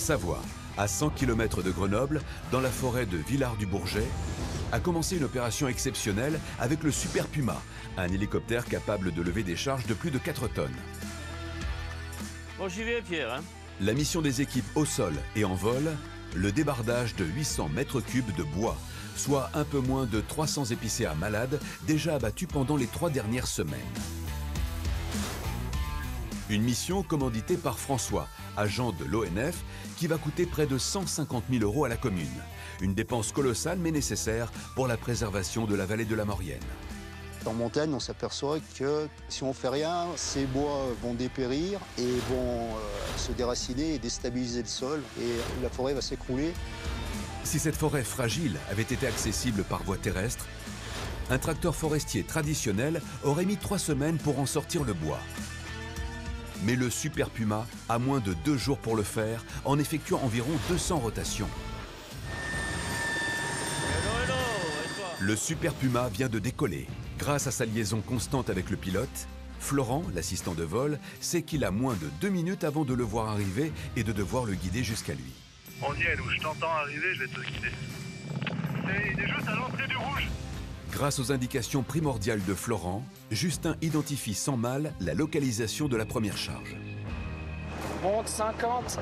Savoie, à 100 km de Grenoble, dans la forêt de Villars-du-Bourget, a commencé une opération exceptionnelle avec le Super Puma, un hélicoptère capable de lever des charges de plus de 4 tonnes. Bon, j'y vais, Pierre. Hein. La mission des équipes au sol et en vol, le débardage de 800 mètres cubes de bois, soit un peu moins de 300 épicéas malades déjà abattus pendant les 3 dernières semaines. Une mission commanditée par François, agent de l'ONF, qui va coûter près de 150 000 € à la commune. Une dépense colossale mais nécessaire pour la préservation de la vallée de la Maurienne. En montagne, on s'aperçoit que si on ne fait rien, ces bois vont dépérir et vont se déraciner et déstabiliser le sol et la forêt va s'écrouler. Si cette forêt fragile avait été accessible par voie terrestre, un tracteur forestier traditionnel aurait mis 3 semaines pour en sortir le bois. Mais le Super Puma a moins de 2 jours pour le faire, en effectuant environ 200 rotations. Le Super Puma vient de décoller. Grâce à sa liaison constante avec le pilote, Florent, l'assistant de vol, sait qu'il a moins de 2 minutes avant de le voir arriver et de devoir le guider jusqu'à lui. On y est, où je t'entends arriver, je vais te guider. Il est juste à l'entrée du rouge. Grâce aux indications primordiales de Florent, Justin identifie sans mal la localisation de la première charge. Monte 50.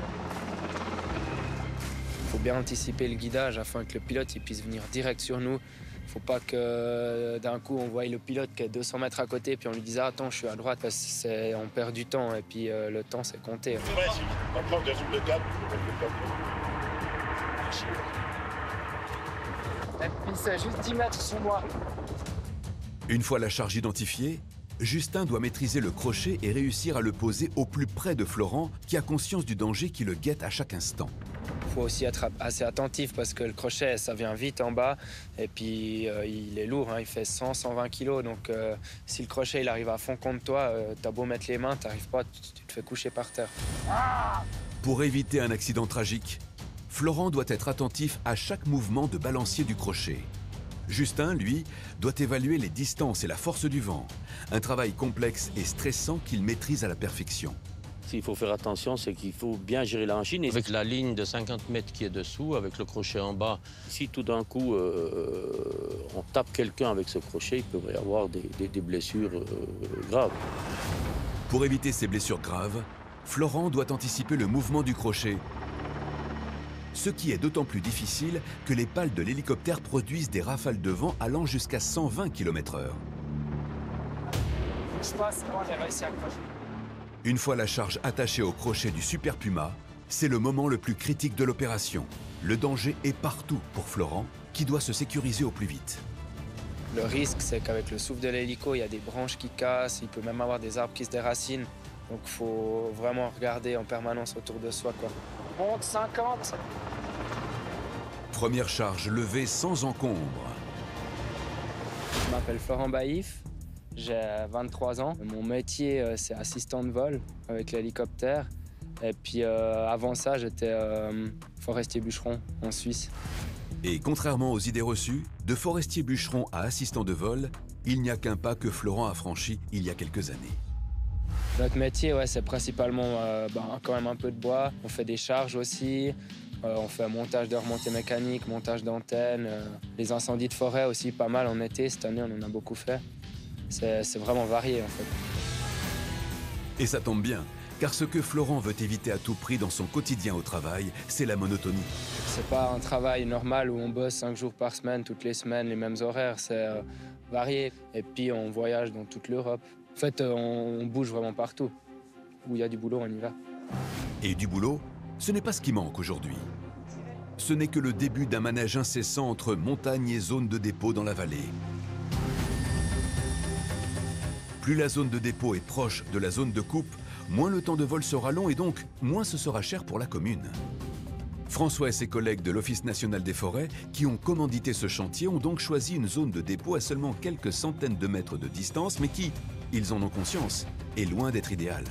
Il faut bien anticiper le guidage afin que le pilote il puisse venir direct sur nous. Il ne faut pas que d'un coup on voie le pilote qui est 200 mètres à côté puis on lui dise ah, attends je suis à droite parce qu'on perd du temps et puis le temps c'est compté. Ouais, si. Maintenant, je le câble. Et puis c'est juste 10 mètres sur moi. Une fois la charge identifiée, Justin doit maîtriser le crochet et réussir à le poser au plus près de Florent, qui a conscience du danger qui le guette à chaque instant. Il faut aussi être assez attentif parce que le crochet, ça vient vite en bas. Et puis, il est lourd, hein, il fait 100-120 kg. Donc, si le crochet il arrive à fond contre toi, t'as beau mettre les mains, t'arrives pas, tu te fais coucher par terre. Pour éviter un accident tragique, Florent doit être attentif à chaque mouvement de balancier du crochet. Justin, lui, doit évaluer les distances et la force du vent. Un travail complexe et stressant qu'il maîtrise à la perfection. S'il faut faire attention, c'est qu'il faut bien gérer la machine. Avec la ligne de 50 mètres qui est dessous, avec le crochet en bas, si tout d'un coup on tape quelqu'un avec ce crochet, il peut y avoir des blessures graves. Pour éviter ces blessures graves, Florent doit anticiper le mouvement du crochet, ce qui est d'autant plus difficile que les pales de l'hélicoptère produisent des rafales de vent allant jusqu'à 120 km/h. Je passe, moi j'ai réussi à accrocher. Une fois la charge attachée au crochet du Super Puma, c'est le moment le plus critique de l'opération. Le danger est partout pour Florent, qui doit se sécuriser au plus vite. Le risque, c'est qu'avec le souffle de l'hélico, il y a des branches qui cassent, il peut même avoir des arbres qui se déracinent. Donc il faut vraiment regarder en permanence autour de soi, quoi. Monte 50. Première charge levée sans encombre. Je m'appelle Florent Baïf, j'ai 23 ans. Mon métier, c'est assistant de vol avec l'hélicoptère. Et puis avant ça, j'étais forestier bûcheron en Suisse. Et contrairement aux idées reçues, de forestier bûcheron à assistant de vol, il n'y a qu'un pas que Florent a franchi il y a quelques années. Notre métier, ouais, c'est principalement quand même un peu de bois. On fait des charges aussi. On fait un montage de remontées mécaniques, montage d'antennes. Les incendies de forêt aussi, pas mal en été. Cette année, on en a beaucoup fait. C'est vraiment varié, en fait. Et ça tombe bien, car ce que Florent veut éviter à tout prix dans son quotidien au travail, c'est la monotonie. C'est pas un travail normal où on bosse 5 jours par semaine, toutes les semaines, les mêmes horaires. C'est varié. Et puis, on voyage dans toute l'Europe. En fait, on bouge vraiment partout. Où il y a du boulot, on y va. Et du boulot, ce n'est pas ce qui manque aujourd'hui. Ce n'est que le début d'un manège incessant entre montagne et zone de dépôt dans la vallée. Plus la zone de dépôt est proche de la zone de coupe, moins le temps de vol sera long et donc moins ce sera cher pour la commune. François et ses collègues de l'Office national des forêts, qui ont commandité ce chantier, ont donc choisi une zone de dépôt à seulement quelques centaines de mètres de distance, mais qui, ils en ont conscience, est loin d'être idéale.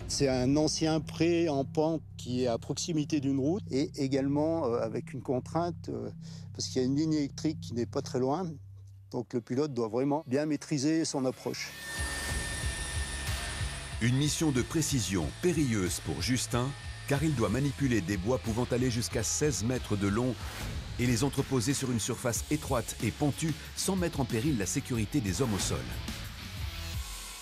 C'est un ancien pré en pente qui est à proximité d'une route et également avec une contrainte parce qu'il y a une ligne électrique qui n'est pas très loin. Donc le pilote doit vraiment bien maîtriser son approche. Une mission de précision périlleuse pour Justin, car il doit manipuler des bois pouvant aller jusqu'à 16 mètres de long et les entreposer sur une surface étroite et pentue sans mettre en péril la sécurité des hommes au sol.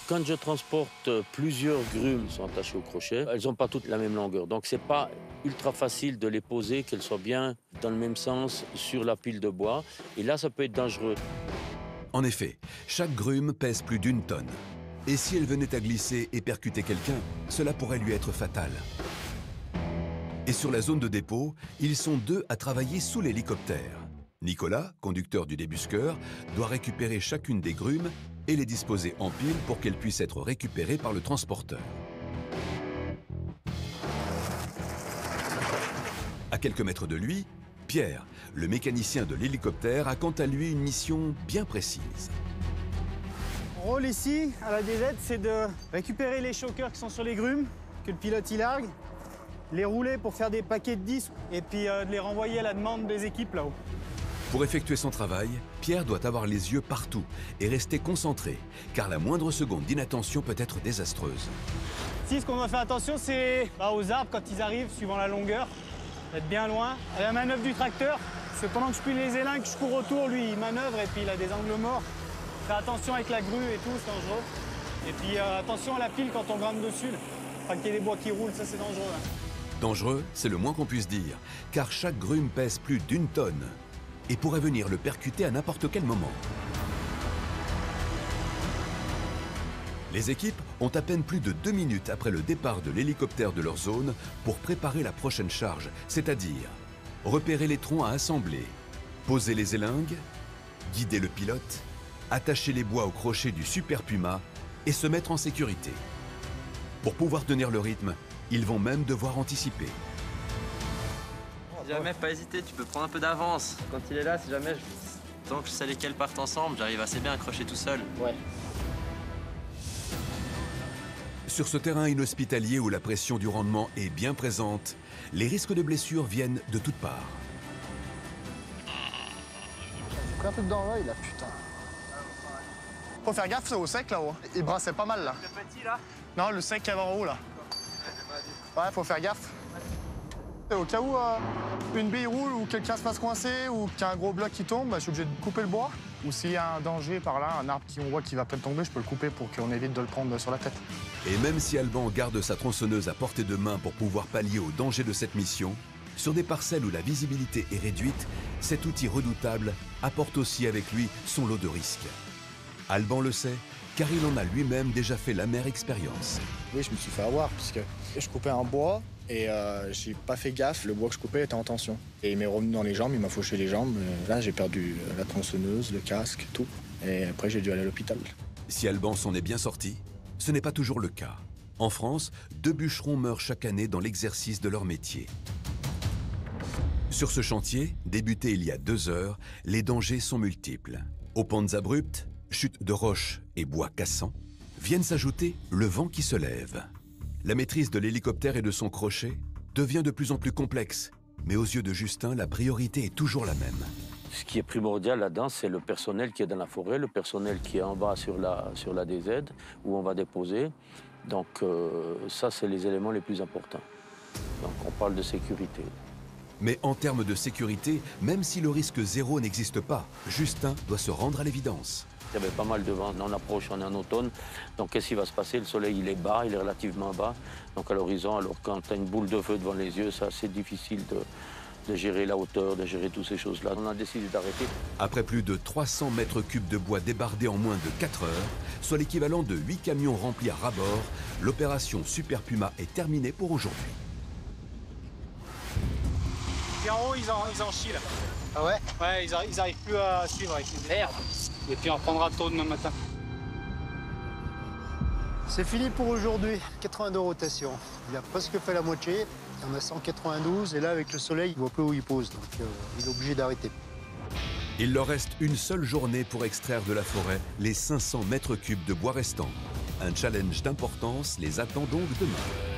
Quand je transporte plusieurs grumes qui sont attachées au crochet, elles n'ont pas toutes la même longueur. Donc c'est pas ultra facile de les poser, qu'elles soient bien dans le même sens sur la pile de bois. Et là, ça peut être dangereux. En effet, chaque grume pèse plus d'1 tonne. Et si elle venait à glisser et percuter quelqu'un, cela pourrait lui être fatal. Et sur la zone de dépôt, ils sont 2 à travailler sous l'hélicoptère. Nicolas, conducteur du débusqueur, doit récupérer chacune des grumes et les disposer en pile pour qu'elles puissent être récupérées par le transporteur. À quelques mètres de lui, Pierre, le mécanicien de l'hélicoptère, a quant à lui une mission bien précise. Mon rôle ici, à la DZ, c'est de récupérer les choqueurs qui sont sur les grumes, que le pilote y largue, les rouler pour faire des paquets de disques et puis de les renvoyer à la demande des équipes là-haut. Pour effectuer son travail, Pierre doit avoir les yeux partout et rester concentré, car la moindre seconde d'inattention peut être désastreuse. Ici, ce qu'on doit faire attention, c'est aux arbres quand ils arrivent, suivant la longueur, être bien loin. À la manœuvre du tracteur, parce que pendant que je plie les élingues, je cours autour, lui, il manœuvre et puis il a des angles morts. Faire attention avec la grue et tout, c'est dangereux. Et puis attention à la pile quand on grimpe dessus. Pas qu'il y ait des bois qui roulent, ça c'est dangereux. Dangereux, c'est le moins qu'on puisse dire, car chaque grume pèse plus d'1 tonne et pourrait venir le percuter à n'importe quel moment. Les équipes ont à peine plus de 2 minutes après le départ de l'hélicoptère de leur zone pour préparer la prochaine charge, c'est-à-dire repérer les troncs à assembler, poser les élingues, guider le pilote, attacher les bois au crochet du Super Puma et se mettre en sécurité. Pour pouvoir tenir le rythme, ils vont même devoir anticiper. Si jamais, pas hésiter, tu peux prendre un peu d'avance. Quand il est là, si jamais, tant que je sais lesquels partent ensemble, j'arrive assez bien à accrocher tout seul. Ouais. Sur ce terrain inhospitalier où la pression du rendement est bien présente, les risques de blessures viennent de toutes parts. J'ai pris un truc dans l'œil là, putain. Faut faire gaffe, c'est au sec là-haut. Il brassait pas mal là. Le petit là? Non, le sec qu'il y avait en haut là. Ouais, faut faire gaffe. Et au cas où une bille roule ou quelqu'un se fasse coincer ou qu'il y a un gros bloc qui tombe, bah, je suis obligé de couper le bois. Ou s'il y a un danger par là, un arbre qu'on voit qui va peut-être tomber, je peux le couper pour qu'on évite de le prendre sur la tête. Et même si Alban garde sa tronçonneuse à portée de main pour pouvoir pallier au danger de cette mission, sur des parcelles où la visibilité est réduite, cet outil redoutable apporte aussi avec lui son lot de risques. Alban le sait, car il en a lui-même déjà fait l'amère expérience. Oui, je me suis fait avoir, puisque je coupais un bois et j'ai pas fait gaffe. Le bois que je coupais était en tension. Et il m'est revenu dans les jambes, il m'a fauché les jambes. Là, j'ai perdu la tronçonneuse, le casque, tout. Et après, j'ai dû aller à l'hôpital. Si Alban s'en est bien sorti, ce n'est pas toujours le cas. En France, 2 bûcherons meurent chaque année dans l'exercice de leur métier. Sur ce chantier, débuté il y a 2 heures, les dangers sont multiples. Aux pentes abruptes, chutes de roches et bois cassants, viennent s'ajouter le vent qui se lève. La maîtrise de l'hélicoptère et de son crochet devient de plus en plus complexe, mais aux yeux de Justin, la priorité est toujours la même. Ce qui est primordial là-dedans, c'est le personnel qui est dans la forêt, le personnel qui est en bas sur la DZ, où on va déposer. Donc ça, c'est les éléments les plus importants. Donc on parle de sécurité. Mais en termes de sécurité, même si le risque zéro n'existe pas, Justin doit se rendre à l'évidence. Il y avait pas mal de vent, on approche, on est en automne. Donc qu'est-ce qui va se passer? Le soleil, il est bas, il est relativement bas. Donc à l'horizon, alors quand tu as une boule de feu devant les yeux, c'est assez difficile de gérer la hauteur, de gérer toutes ces choses-là. On a décidé d'arrêter. Après plus de 300 mètres cubes de bois débardés en moins de 4 heures, soit l'équivalent de 8 camions remplis à ras-bord, l'opération Super Puma est terminée pour aujourd'hui. Et en haut, ils en chient là. Ah ouais? Ouais, ils arrivent plus à suivre avec les merde. Et puis on reprendra tôt demain matin. C'est fini pour aujourd'hui. 82 rotations. Il a presque fait la moitié. Il y en a 192 et là, avec le soleil, il ne voit plus où il pose. Donc il est obligé d'arrêter. Il leur reste une seule journée pour extraire de la forêt les 500 mètres cubes de bois restants. Un challenge d'importance les attend donc demain.